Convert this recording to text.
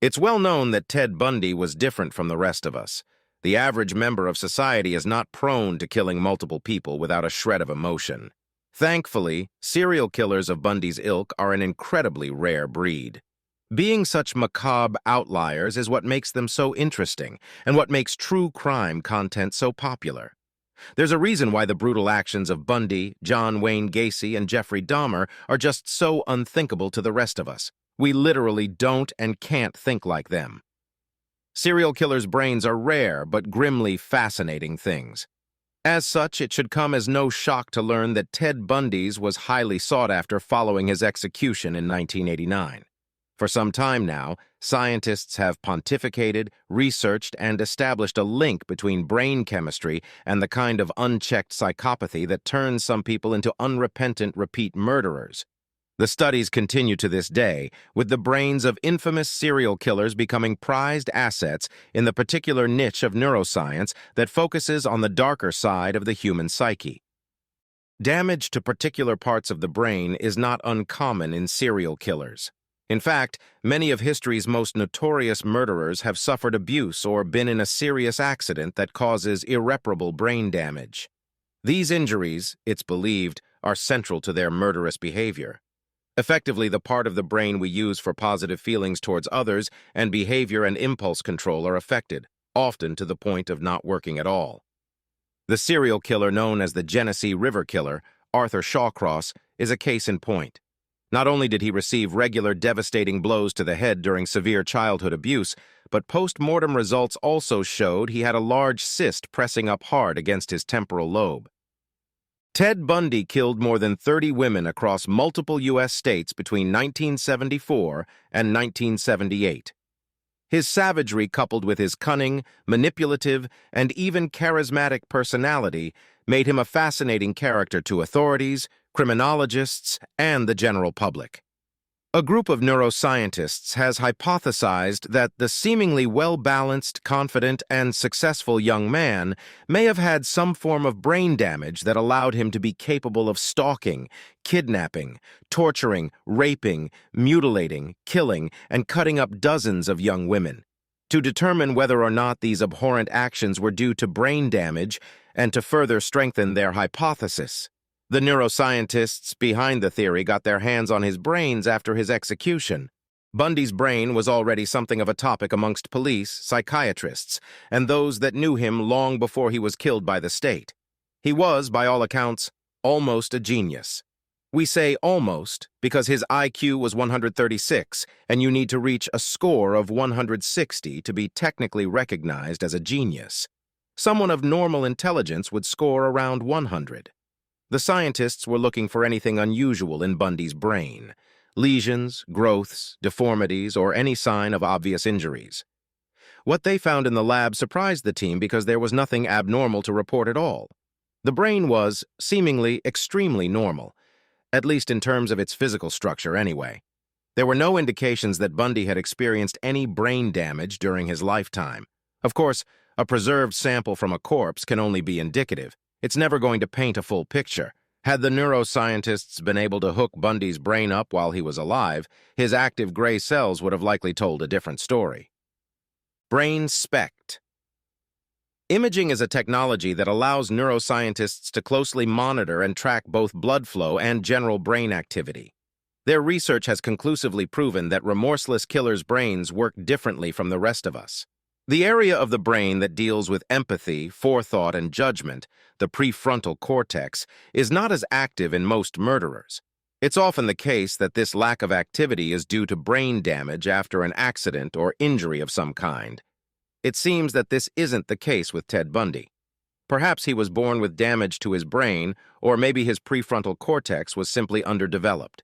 It's well known that Ted Bundy was different from the rest of us. The average member of society is not prone to killing multiple people without a shred of emotion. Thankfully, serial killers of Bundy's ilk are an incredibly rare breed. Being such macabre outliers is what makes them so interesting and what makes true crime content so popular. There's a reason why the brutal actions of Bundy, John Wayne Gacy, and Jeffrey Dahmer are just so unthinkable to the rest of us. We literally don't and can't think like them. Serial killers' brains are rare but grimly fascinating things. As such, it should come as no shock to learn that Ted Bundy's was highly sought after following his execution in 1989. For some time now, scientists have pontificated, researched, and established a link between brain chemistry and the kind of unchecked psychopathy that turns some people into unrepentant repeat murderers. The studies continue to this day, with the brains of infamous serial killers becoming prized assets in the particular niche of neuroscience that focuses on the darker side of the human psyche. Damage to particular parts of the brain is not uncommon in serial killers. In fact, many of history's most notorious murderers have suffered abuse or been in a serious accident that causes irreparable brain damage. These injuries, it's believed, are central to their murderous behavior. Effectively, the part of the brain we use for positive feelings towards others and behavior and impulse control are affected, often to the point of not working at all. The serial killer known as the Genesee River Killer, Arthur Shawcross, is a case in point. Not only did he receive regular devastating blows to the head during severe childhood abuse, but post-mortem results also showed he had a large cyst pressing up hard against his temporal lobe. Ted Bundy killed more than 30 women across multiple U.S. states between 1974 and 1978. His savagery, coupled with his cunning, manipulative, and even charismatic personality, made him a fascinating character to authorities, criminologists, and the general public. A group of neuroscientists has hypothesized that the seemingly well-balanced, confident, and successful young man may have had some form of brain damage that allowed him to be capable of stalking, kidnapping, torturing, raping, mutilating, killing, and cutting up dozens of young women. To determine whether or not these abhorrent actions were due to brain damage and to further strengthen their hypothesis, the neuroscientists behind the theory got their hands on his brains after his execution. Bundy's brain was already something of a topic amongst police, psychiatrists, and those that knew him long before he was killed by the state. He was, by all accounts, almost a genius. We say almost because his IQ was 136, and you need to reach a score of 160 to be technically recognized as a genius. Someone of normal intelligence would score around 100. The scientists were looking for anything unusual in Bundy's brain: lesions, growths, deformities, or any sign of obvious injuries. What they found in the lab surprised the team because there was nothing abnormal to report at all. The brain was, seemingly, extremely normal, at least in terms of its physical structure anyway. There were no indications that Bundy had experienced any brain damage during his lifetime. Of course, a preserved sample from a corpse can only be indicative. It's never going to paint a full picture. Had the neuroscientists been able to hook Bundy's brain up while he was alive, his active gray cells would have likely told a different story. Brain SPECT. Imaging is a technology that allows neuroscientists to closely monitor and track both blood flow and general brain activity. Their research has conclusively proven that remorseless killers' brains work differently from the rest of us. The area of the brain that deals with empathy, forethought, and judgment, the prefrontal cortex, is not as active in most murderers. It's often the case that this lack of activity is due to brain damage after an accident or injury of some kind. It seems that this isn't the case with Ted Bundy. Perhaps he was born with damage to his brain, or maybe his prefrontal cortex was simply underdeveloped.